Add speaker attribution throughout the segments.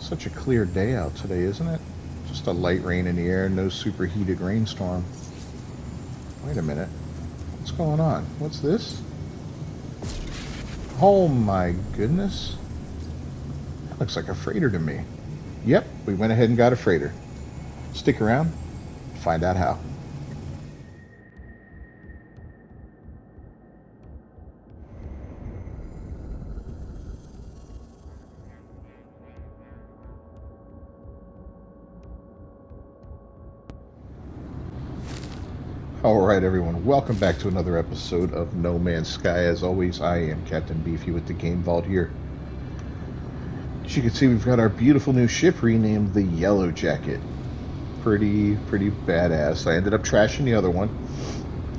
Speaker 1: Such a clear day out today, isn't it? Just a light rain in the air, no superheated rainstorm. Wait a minute. What's going on? What's this? Oh my goodness. That looks like a freighter to me. Yep, we went ahead and got a freighter. Stick around, find out how. Alright, everyone, welcome back to another episode of No Man's Sky. As always, I am Captain Beefy with the Game Vault here. As you can see, we've got our beautiful new ship renamed the Yellow Jacket. Pretty badass. I ended up trashing the other one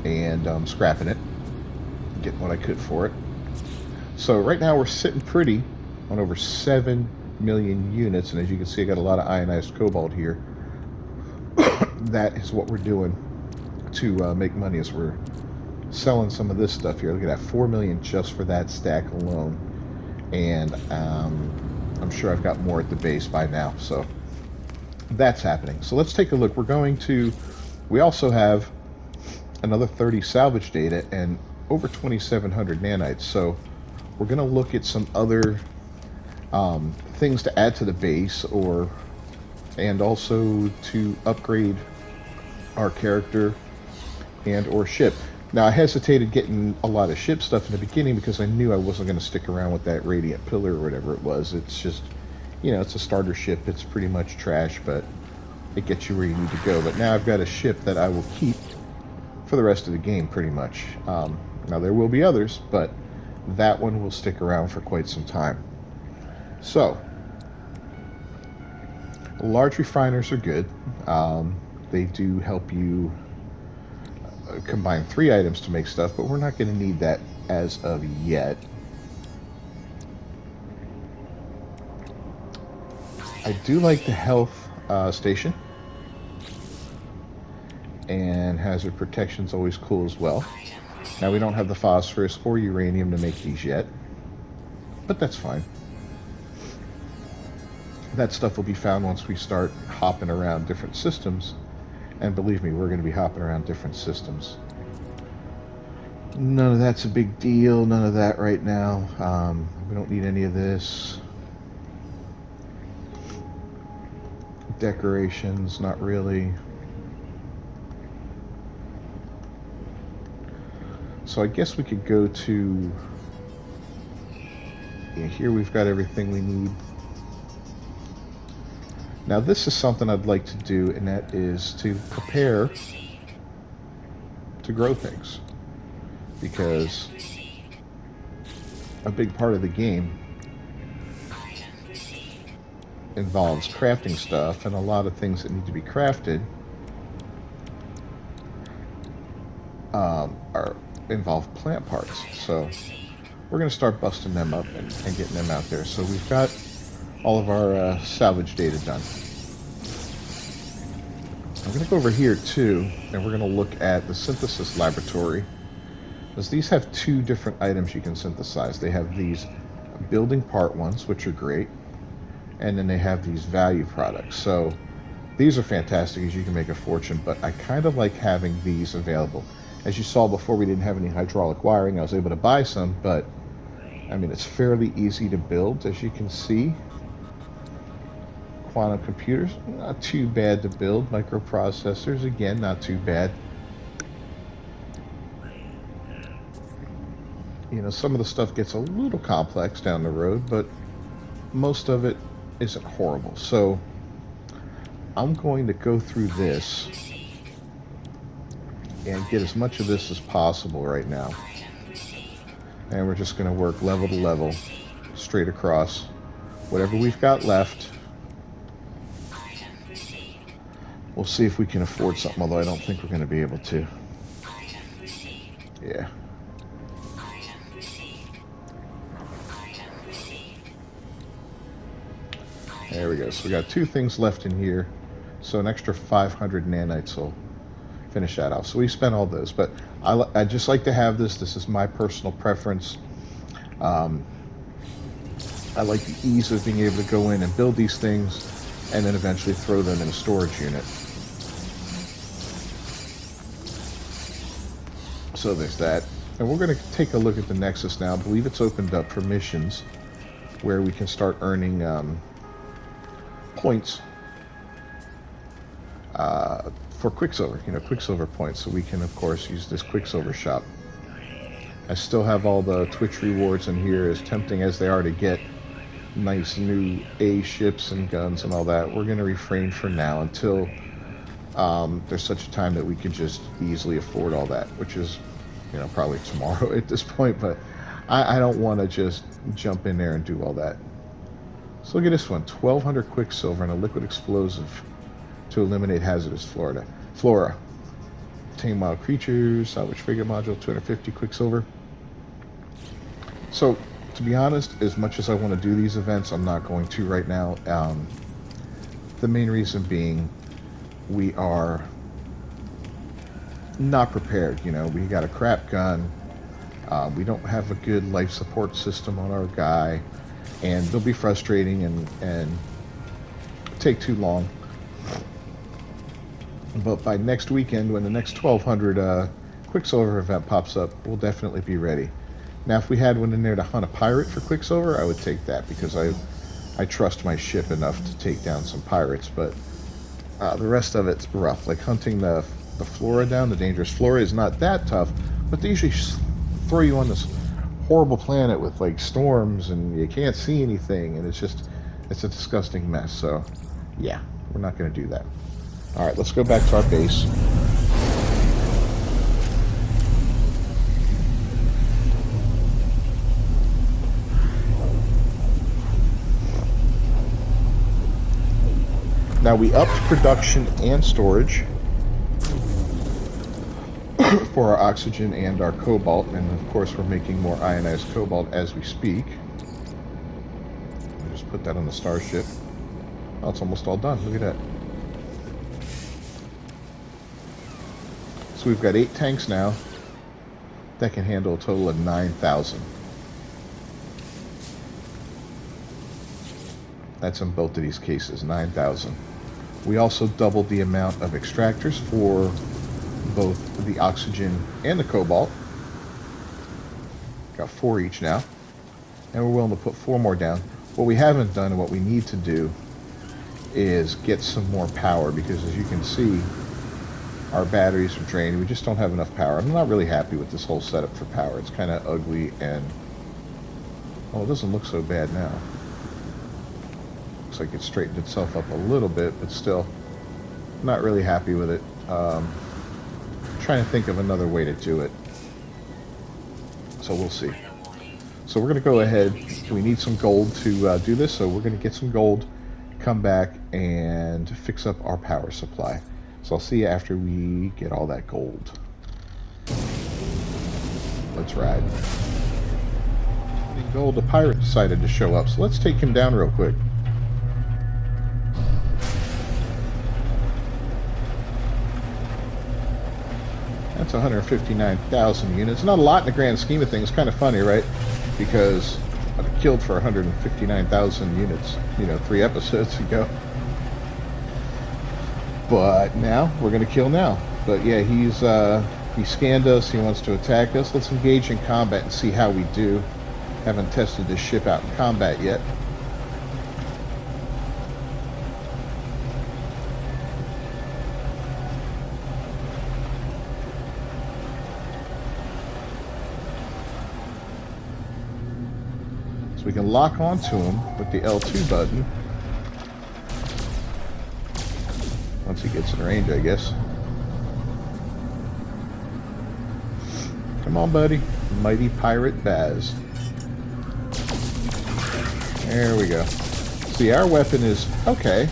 Speaker 1: and scrapping it, getting what I could for it. So right now we're sitting pretty on over 7 million units, and as you can see, I got a lot of ionized cobalt here. That is what we're doing to make money, as we're selling some of this stuff here. Look at that, 4 million just for that stack alone, and I'm sure I've got more at the base by now, so that's happening. So let's take a look. We also have another 30 salvage data and over 2,700 nanites, so we're going to look at some other things to add to the base, and also to upgrade our character and or ship. Now, I hesitated getting a lot of ship stuff in the beginning because I knew I wasn't going to stick around with that Radiant Pillar or whatever it was. It's just, it's a starter ship. It's pretty much trash, but it gets you where you need to go. But now I've got a ship that I will keep for the rest of the game, pretty much. Now, there will be others, but that one will stick around for quite some time. So, large refiners are good. They do help you combine 3 items to make stuff, but we're not going to need that as of yet. I do like the health station, and hazard protection is always cool as well. Now, we don't have the phosphorus or uranium to make these yet, but that's fine. That stuff will be found once we start hopping around different systems. And believe me, we're going to be hopping around different systems. None of that's a big deal. None of that right now. We don't need any of this. Decorations, not really. So I guess we could go to... Yeah, here we've got everything we need. Now, this is something I'd like to do, and that is to prepare to grow things. Because a big part of the game involves crafting stuff, and a lot of things that need to be crafted involve plant parts. So we're going to start busting them up and getting them out there. So we've got all of our salvage data done. I'm going to go over here too, and we're going to look at the synthesis laboratory, because these have 2 different items you can synthesize. They have these building part ones, which are great, and then they have these value products. So these are fantastic, as you can make a fortune, but I kind of like having these available. As you saw before, we didn't have any hydraulic wiring. I was able to buy some, but I mean, it's fairly easy to build, as you can see. Quantum computers, not too bad to build. Microprocessors, again, not too bad. Some of the stuff gets a little complex down the road, but most of it isn't horrible. So I'm going to go through this and get as much of this as possible right now. And we're just going to work level to level, straight across. Whatever we've got left, we'll see if we can afford something, although I don't think we're going to be able to. Yeah. There we go. So we got 2 things left in here. So an extra 500 nanites will finish that off. So we spent all those, but I just like to have this. This is my personal preference. I like the ease of being able to go in and build these things and then eventually throw them in a storage unit. So there's that. And we're going to take a look at the Nexus now. I believe it's opened up for missions where we can start earning points for Quicksilver, Quicksilver points. So we can, of course, use this Quicksilver shop. I still have all the Twitch rewards in here, as tempting as they are to get nice new A ships and guns and all that. We're going to refrain for now until there's such a time that we can just easily afford all that, which is, probably tomorrow at this point, but I don't want to just jump in there and do all that. So look at this one, 1,200 Quicksilver and a liquid explosive to eliminate hazardous flora. Tame wild creatures, salvage frigate module, 250 Quicksilver. So, to be honest, as much as I want to do these events, I'm not going to right now. The main reason being, we are not prepared. We got a crap gun. We don't have a good life support system on our guy, and they'll be frustrating and take too long. But by next weekend, when the next 1,200 Quicksilver event pops up, we'll definitely be ready. Now, if we had one in there to hunt a pirate for Quicksilver, I would take that, because I trust my ship enough to take down some pirates. But the rest of it's rough. Like hunting the flora down, the dangerous flora, is not that tough, but they usually throw you on this horrible planet with like storms and you can't see anything, and it's a disgusting mess. So yeah, we're not going to do that. All right, let's go back to our base. Now we upped production and storage for our oxygen and our cobalt, and of course we're making more ionized cobalt as we speak. I'll just put that on the starship. Oh, it's almost all done. Look at that. So we've got 8 tanks now that can handle a total of 9,000. That's in both of these cases, 9,000. We also doubled the amount of extractors for both the oxygen and the cobalt. Got 4 each now. And we're willing to put 4 more down. What we haven't done and what we need to do is get some more power, because as you can see, our batteries are drained. We just don't have enough power. I'm not really happy with this whole setup for power. It's kind of ugly, and well, it doesn't look so bad now. Looks like it straightened itself up a little bit, but still not really happy with it. Trying to think of another way to do it, so we'll see. So we're going to go ahead. We need some gold to do this, so we're going to get some gold, come back and fix up our power supply. So I'll see you after we get all that gold. Let's ride. In gold, the pirate decided to show up, so let's take him down real quick. That's 159,000 units. Not a lot in the grand scheme of things. Kind of funny, right? Because I killed for 159,000 units, 3 episodes ago. But now, we're going to kill now. But yeah, he scanned us. He wants to attack us. Let's engage in combat and see how we do. Haven't tested this ship out in combat yet. So we can lock onto him with the L2 button. Once he gets in range, I guess. Come on, buddy. Mighty Pirate Baz. There we go. See, our weapon is okay.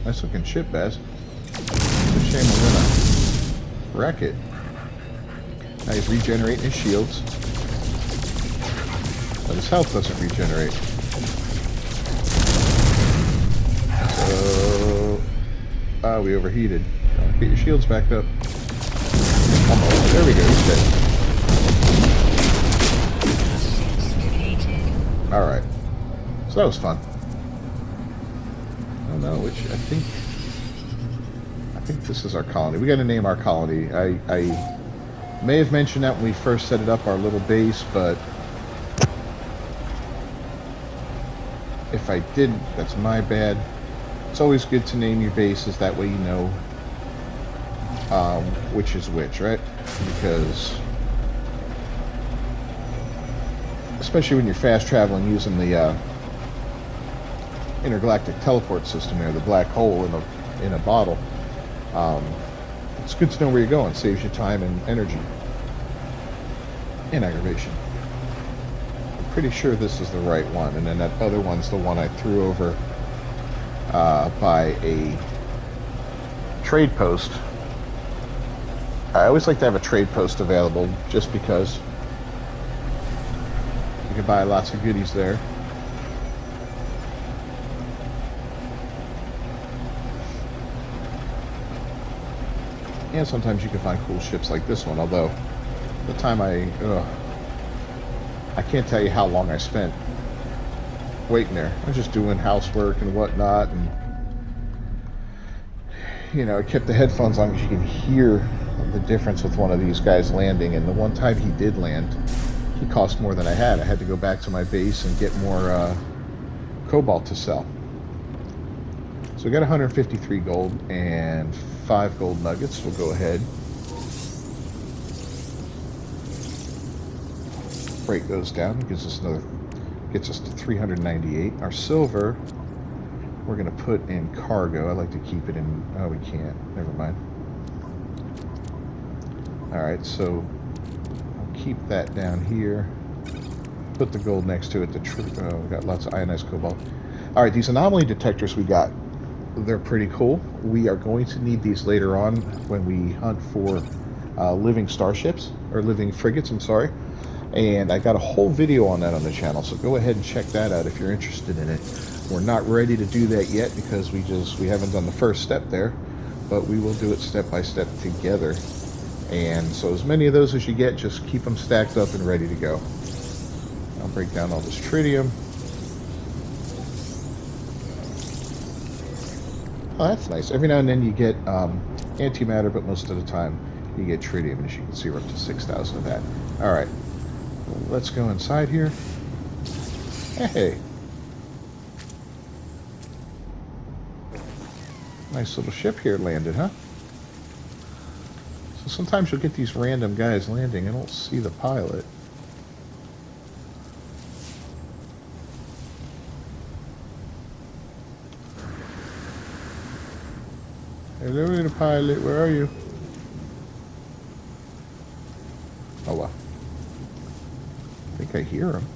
Speaker 1: Nice looking ship, Baz. It's a shame I'm gonna wreck it. Now he's regenerating his shields. But his health doesn't regenerate. So, we overheated. Get your shields back up. Almost. There we go. He's dead. Alright. So that was fun. I don't know which. I think this is our colony. We got to name our colony. I may have mentioned that when we first set it up, our little base, but if I didn't, that's my bad. It's always good to name your bases. That way you know which is which, right? Because especially when you're fast traveling using the intergalactic teleport system there, the black hole in a bottle. It's good to know where you're going. Saves you time and energy and aggravation. I'm pretty sure this is the right one, and then that other one's the one I threw over by a trade post. I always like to have a trade post available just because you can buy lots of goodies there. And sometimes you can find cool ships like this one, although the time I can't tell you how long I spent waiting there. I was just doing housework and whatnot, and you know, I kept the headphones on because you can hear the difference with one of these guys landing. And the one time he did land, he cost more than I had. I had to go back to my base and get more cobalt to sell. So we got 153 gold and 5 gold nuggets. We'll go ahead, break those down. It gets us to 398. Our silver, we're going to put in cargo. I like to keep it in. Oh, we can't. Never mind. All right, so I'll keep that down here. Put the gold next to it. We got lots of ionized cobalt. All right, these anomaly detectors we got, they're pretty cool. We are going to need these later on when we hunt for living starships, or living frigates, I'm sorry. And I got a whole video on that on the channel, so go ahead and check that out if you're interested in it. We're not ready to do that yet because we haven't done the first step there, but we will do it step by step together. And so as many of those as you get, just keep them stacked up and ready to go. I'll break down all this tritium. Oh, that's nice. Every now and then you get antimatter, but most of the time you get tritium. As you can see, we're up to 6,000 of that. All right, let's go inside here. Hey, nice little ship here landed, huh? So sometimes you'll get these random guys landing. I don't see the pilot. Hello, the pilot. Where are you? Oh, well. I think I hear him.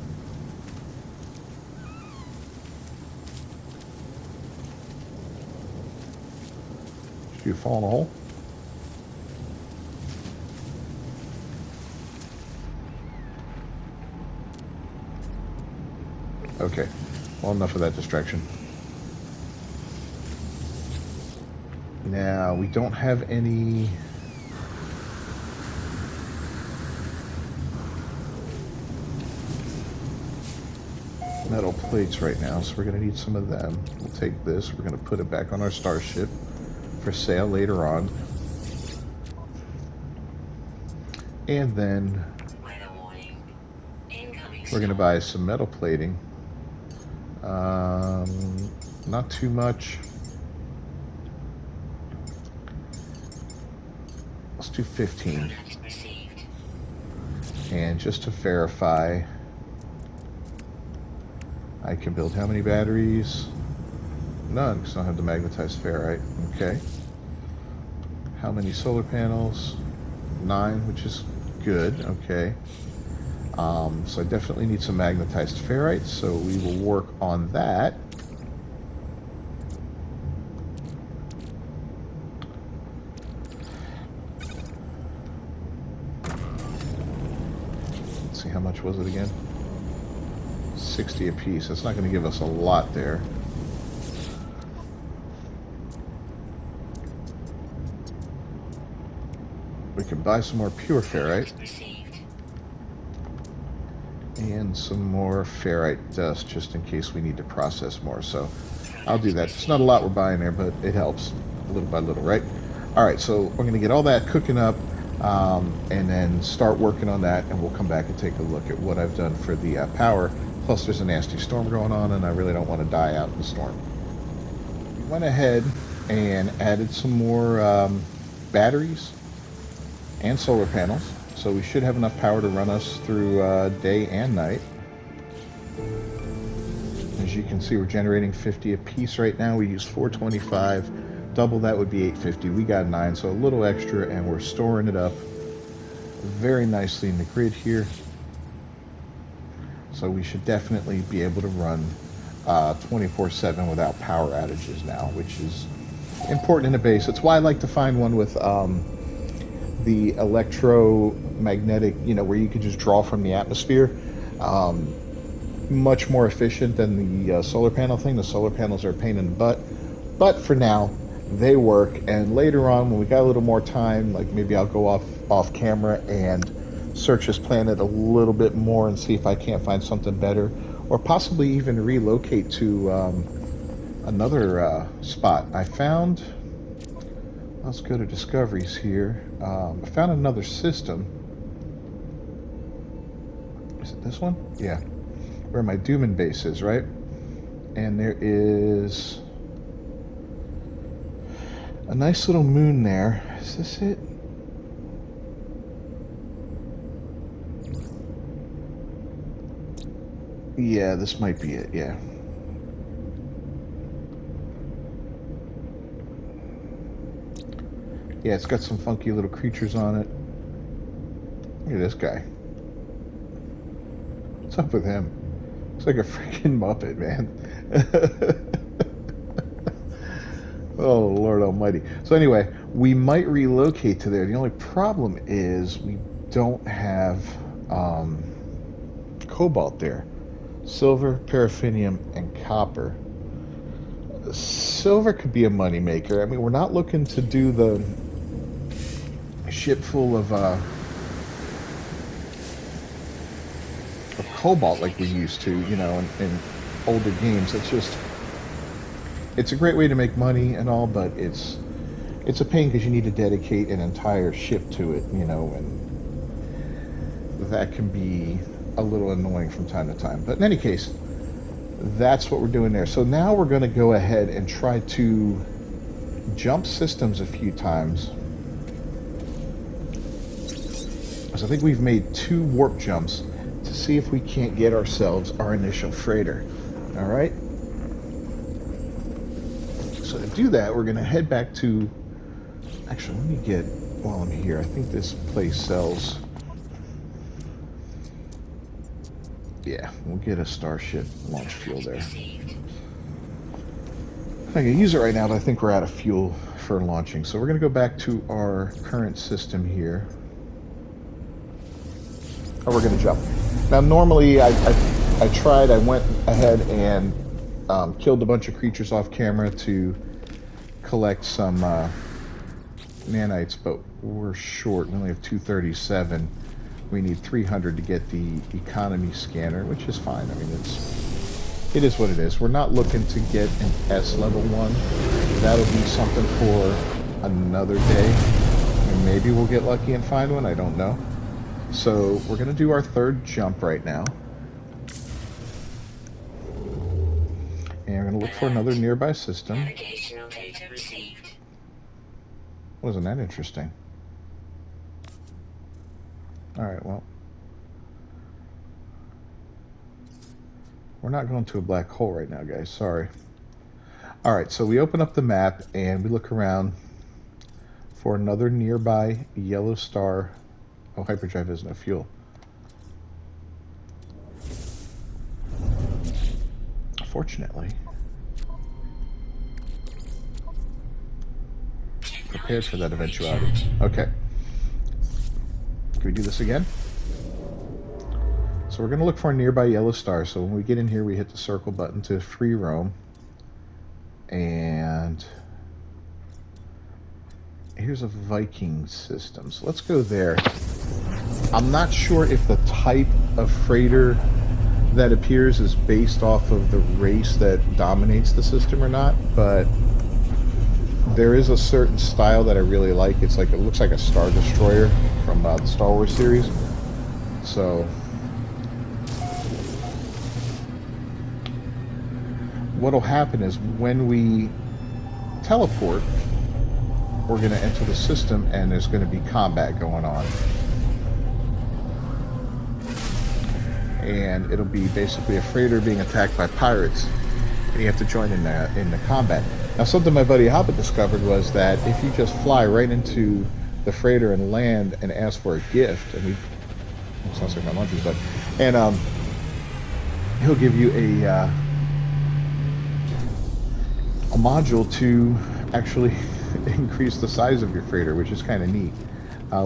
Speaker 1: Did you fall in a hole? Okay. Well, enough of that distraction. Now, we don't have any... metal plates right now, so we're going to need some of them. We'll take this, we're going to put it back on our starship for sale later on. And then we're going to buy some metal plating. Not too much. Let's do 15. And just to verify, I can build how many batteries? None, because I don't have the magnetized ferrite. Okay. How many solar panels? 9, which is good. Okay. So I definitely need some magnetized ferrite, so we will work on that. Let's see, how much was it again? 60 a piece. That's not going to give us a lot there. We can buy some more pure ferrite. And some more ferrite dust, just in case we need to process more. So I'll do that. It's not a lot we're buying there, but it helps little by little, right? All right, so we're going to get all that cooking up, and then start working on that, and we'll come back and take a look at what I've done for the power. Plus, there's a nasty storm going on, and I really don't want to die out in the storm. We went ahead and added some more batteries and solar panels. So we should have enough power to run us through day and night. As you can see, we're generating 50 a piece right now. We use 425. Double that would be 850. We got 9, so a little extra, and we're storing it up very nicely in the grid here. So we should definitely be able to run 24/7 without power outages now, which is important in a base. That's why I like to find one with the electromagnetic, where you can just draw from the atmosphere. Much more efficient than the solar panel thing. The solar panels are a pain in the butt, but for now they work. And later on, when we got a little more time, like maybe I'll go off camera and search this planet a little bit more and see if I can't find something better, or possibly even relocate to another spot. Let's go to discoveries here. I found another system. Is it this one? Yeah. Where my Dooman base is, right? And there is a nice little moon there. Is this it? Yeah, this might be it, yeah. Yeah, it's got some funky little creatures on it. Look at this guy. What's up with him? Looks like a freaking Muppet, man. Oh, Lord almighty. So anyway, we might relocate to there. The only problem is we don't have cobalt there. Silver, paraffinium, and copper. Silver could be a moneymaker. I mean, we're not looking to do the ship full of cobalt like we used to, in older games. It's a great way to make money and all, but it's a pain because you need to dedicate an entire ship to it, and that can be a little annoying from time to time. But in any case, that's what we're doing there. So now we're going to go ahead and try to jump systems a few times. So I think we've made 2 warp jumps to see if we can't get ourselves our initial freighter. All right. So to do that, we're going to head back to... Actually, let me get... While I'm here, I think this place sells... Yeah, we'll get a Starship launch fuel there. I can use it right now, but I think we're out of fuel for launching. So we're going to go back to our current system here. And we're going to jump. Now, normally, I went ahead and killed a bunch of creatures off camera to collect some nanites, but we're short. We only have 237. We need 300 to get the economy scanner, which is fine. I mean, it is what it is. We're not looking to get an S level 1. That'll be something for another day. And maybe we'll get lucky and find one. I don't know. So we're going to do our 3rd jump right now. And we're going to look for another nearby system.
Speaker 2: Navigational data received.
Speaker 1: Wasn't that interesting? Alright, well. We're not going to a black hole right now, guys. Sorry. Alright, so we open up the map and we look around for another nearby yellow star. Oh, hyperdrive has no fuel. Fortunately. Prepared for that eventuality. Okay. Can we do this again? So we're going to look for a nearby yellow star. So when we get in here, we hit the circle button to free roam. And here's a Viking system. So let's go there. I'm not sure if the type of freighter that appears is based off of the race that dominates the system or not, but there is a certain style that I really like. It's like, it looks like a Star Destroyer from the Star Wars series. So what'll happen is when we teleport, we're going to enter the system and there's going to be combat going on. And it'll be basically a freighter being attacked by pirates, and you have to join in the combat. Now, something my buddy Hobbit discovered was that if you just fly right into the freighter and land and ask for a gift, and it sounds like my lunch is done, and he'll give you a module to actually increase the size of your freighter, which is kind of neat,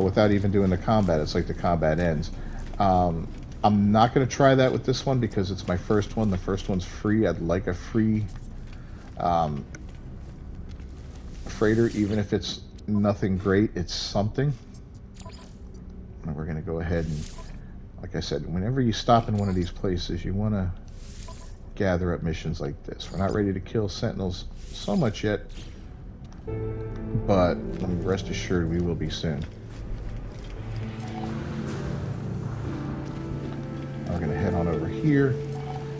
Speaker 1: without even doing the combat. It's like the combat ends. I'm not going to try that with this one because it's my first one. The first one's free. I'd like a free freighter, even if it's nothing great. It's something. And we're going to go ahead and, like I said, whenever you stop in one of these places, you want to gather up missions like this. We're not ready to kill Sentinels so much yet, but rest assured we will be soon. We're going to head on over here,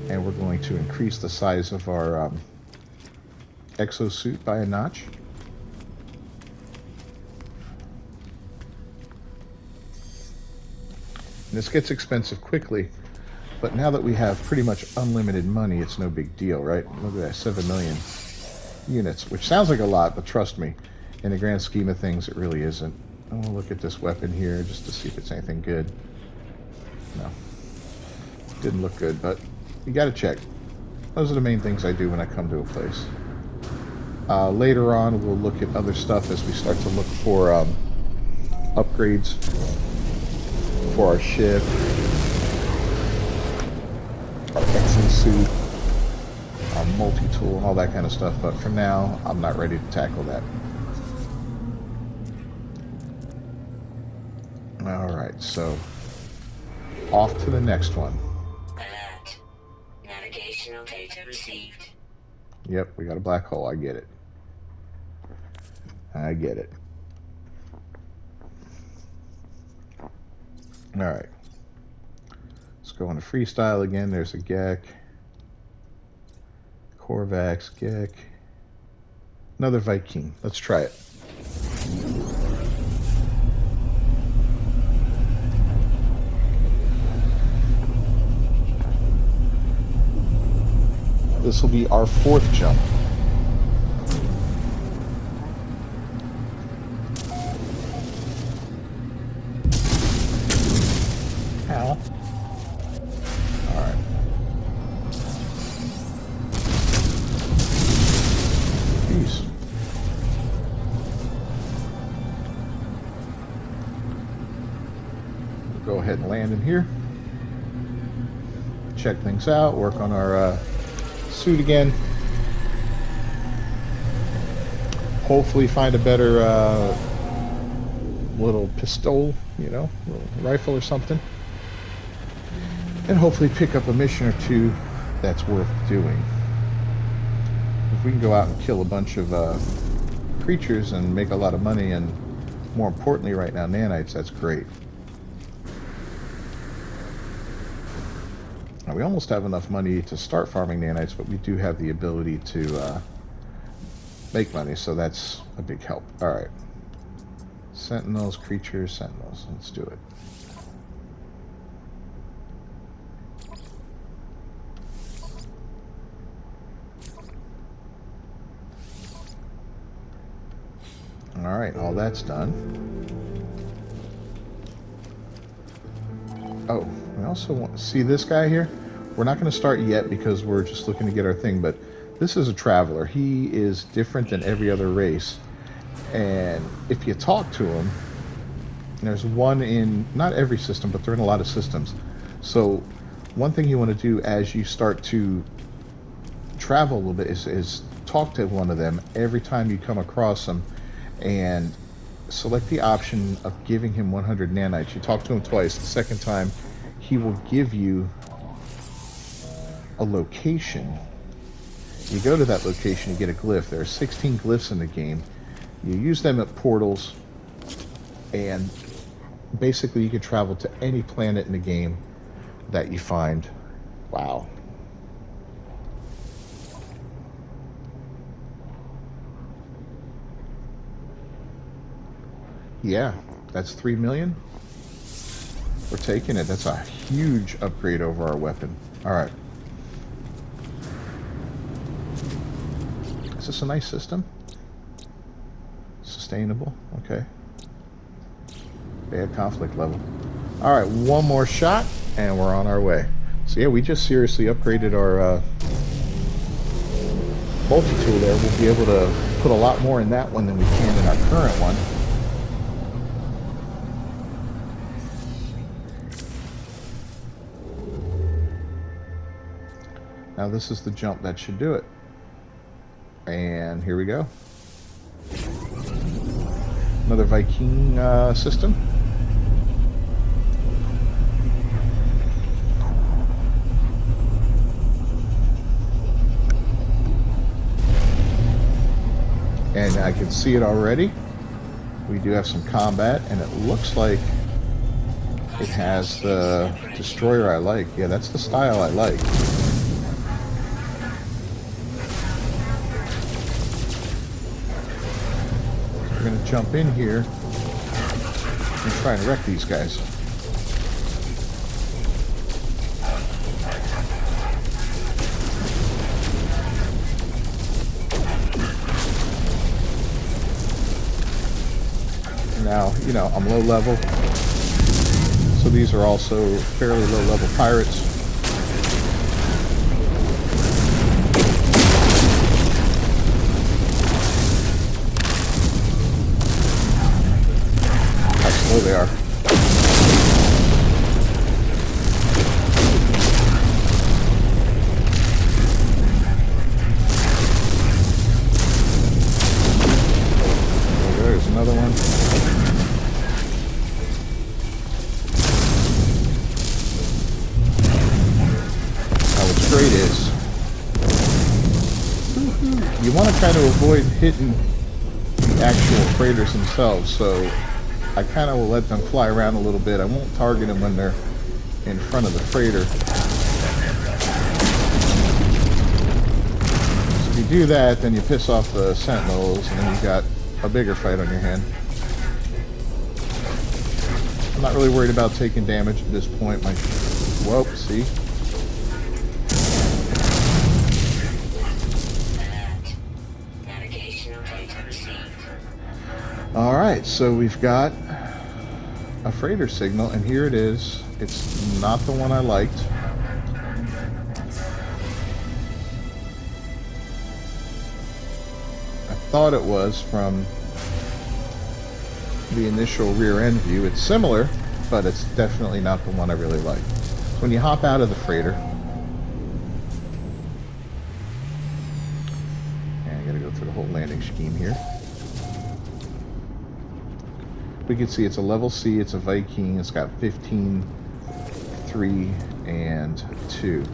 Speaker 1: and we're going to increase the size of our exosuit by a notch. And this gets expensive quickly, but now that we have pretty much unlimited money, it's no big deal, right? Look at that, 7 million units, which sounds like a lot, but trust me, in the grand scheme of things, it really isn't. I'm going to look at this weapon here just to see if it's anything good. No. Didn't look good, but you gotta check. Those are the main things I do when I come to a place. Later on, we'll look at other stuff as we start to look for upgrades for our ship, our exosuit, our multi-tool, and all that kind of stuff. But for now, I'm not ready to tackle that. Alright, so off to the next one.
Speaker 2: Alert. Navigational data received.
Speaker 1: Yep, we got a black hole. I get it. I get it. Alright. Let's go into freestyle again. There's a Gek. Korvax, Gek. Another Viking. Let's try it. This will be our 4th jump. Ow. Alright. Jeez. We'll go ahead and land in here. Check things out, work on our suit again. Hopefully find a better little pistol, you know, little rifle or something. And hopefully pick up a mission or two that's worth doing. If we can go out and kill a bunch of creatures and make a lot of money, and more importantly right now nanites, that's great. Now, we almost have enough money to start farming nanites, but we do have the ability to make money, so that's a big help. Alright. Sentinels, creatures, sentinels. Let's do it. Alright, all that's done. Oh, we also want to see this guy here. We're not going to start yet because we're just looking to get our thing, but this is a traveler. He is different than every other race. And if you talk to him, there's one in, not every system, but they're in a lot of systems. So one thing you want to do as you start to travel a little bit is talk to one of them every time you come across them, and select the option of giving him 100 nanites. You talk to him twice. The second time, he will give you a location. You go to that location, you get a glyph. There are 16 glyphs in the game. You use them at portals, and basically you can travel to any planet in the game that you find. Wow. Yeah, that's 3 million. We're taking it. That's a huge upgrade over our weapon. All right. Is this a nice system? Sustainable. Okay. Bad conflict level. All right, one more shot, and we're on our way. So yeah, we just seriously upgraded our multi-tool there. We'll be able to put a lot more in that one than we can in our current one. Now this is the jump that should do it. And here we go. Another Viking system. And I can see it already. We do have some combat, and it looks like it has the destroyer I like. Yeah, that's the style I like. We're going to jump in here and try and wreck these guys. Now, you know, I'm low level, so these are also fairly low level pirates. How slow they are. Oh, there's another one. Is you want to kind of avoid hitting the actual freighters themselves, so I kind of will let them fly around a little bit. I won't target them when they're in front of the freighter. So if you do that, then you piss off the sentinels, and then you've got a bigger fight on your hand. I'm not really worried about taking damage at this point. Whoa, see? Alright, so we've got a freighter signal, and here it is. It's not the one I liked. I thought it was from the initial rear end view. It's similar, but it's definitely not the one I really like. So when you hop out of the freighter, and I gotta go through the whole landing scheme here. We can see it's a level C, it's a Viking, it's got 15, 3, and 2.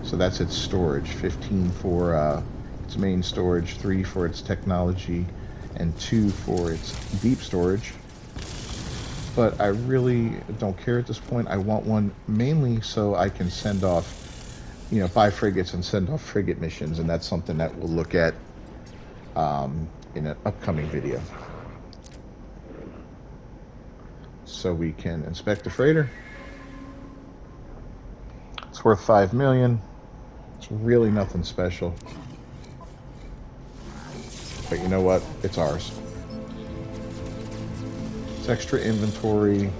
Speaker 1: So that's its storage. 15 for its main storage, 3 for its technology, and 2 for its deep storage. But I really don't care at this point. I want one mainly so I can send off, you know, buy frigates and send off frigate missions, and that's something that we'll look at in an upcoming video. So we can inspect the freighter. It's worth 5 million. It's really nothing special. But you know what? It's ours. It's extra inventory.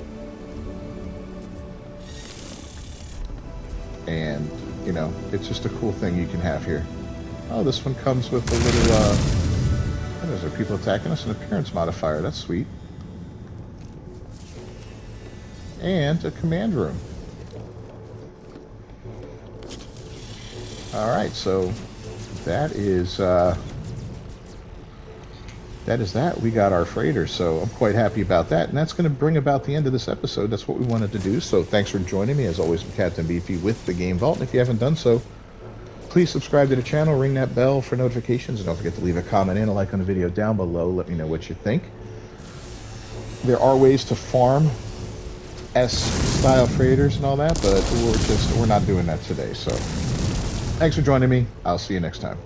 Speaker 1: And, you know, it's just a cool thing you can have here. Oh, this one comes with a little, oh, there's people attacking us, an appearance modifier. That's sweet. And a command room. Alright, so that is that. We got our freighter, so I'm quite happy about that. And that's going to bring about the end of this episode. That's what we wanted to do. So thanks for joining me. As always, I'm Captain Beefy with the Game Vault. And if you haven't done so, Please subscribe to the channel, ring that bell for notifications, and don't forget to leave a comment and a like on the video down below. Let me know what you think. There are ways to farm S-style freighters and all that, but we're not doing that today. So thanks for joining me. I'll see you next time.